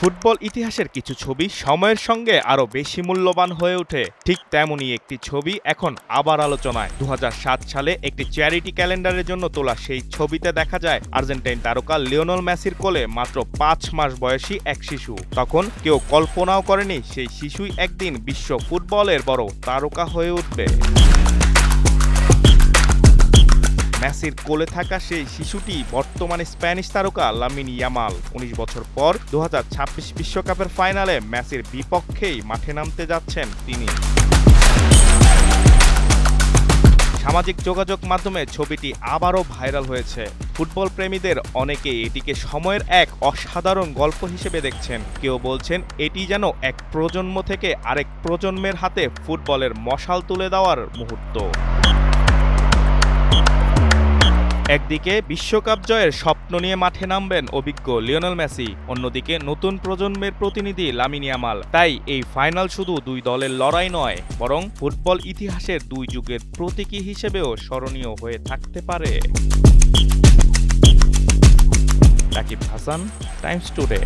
Football ইতিহাসের কিছু ছবি সময়ের সঙ্গে আরও বেশি মূল্যবান হয়ে ওঠে। ঠিক তেমনই একটি ছবি এখন আবার আলোচনায়। ২০০৭ সালে একটি চ্যারিটি ক্যালেন্ডারের জন্য তোলা সেই ছবিতে দেখা যায় আর্জেন্টাইন তারকা লিওনেল মেসির কোলে মাত্র ৫ মাস বয়সী এক শিশু। তখন কেউ কল্পনাও করেনি সেই শিশুই একদিন বিশ্ব ফুটবলের বড় তারকা হয়ে উঠবে। মেসির কোলে থাকা সেই শিশুটি বর্তমানে স্প্যানিশ তারকা লামিন ইয়ামাল। ১৯ বছর পর ২০২৬ বিশ্বকাপের ফাইনালে মেসির বিপক্ষেই মাঠে নামতে যাচ্ছেন তিনি। সামাজিক যোগাযোগ মাধ্যমে ছবিটি আবারও ভাইরাল হয়েছে। ফুটবল প্রেমীদের অনেকেই এটিকে সময়ের এক অসাধারণ গল্প হিসেবে দেখছেন। কেউ বলছেন এটি যেন এক প্রজন্ম থেকে আরেক প্রজন্মের হাতে ফুটবলের মশাল তুলে দেওয়ার মুহূর্ত। একদিকে বিশ্বকাপ জয়ের স্বপ্ন নিয়ে মাঠে নামবেন অভিজ্ঞ লিওনেল মেসি, অন্যদিকে নতুন প্রজন্মের প্রতিনিধি লামিন ইয়ামাল। তাই এই ফাইনাল শুধু দুই দলের লড়াই নয়, বরং ফুটবল ইতিহাসের দুই যুগের প্রতীকী হিসেবেও স্মরণীয় হয়ে থাকতে পারে। Rakib Hasan, Times today.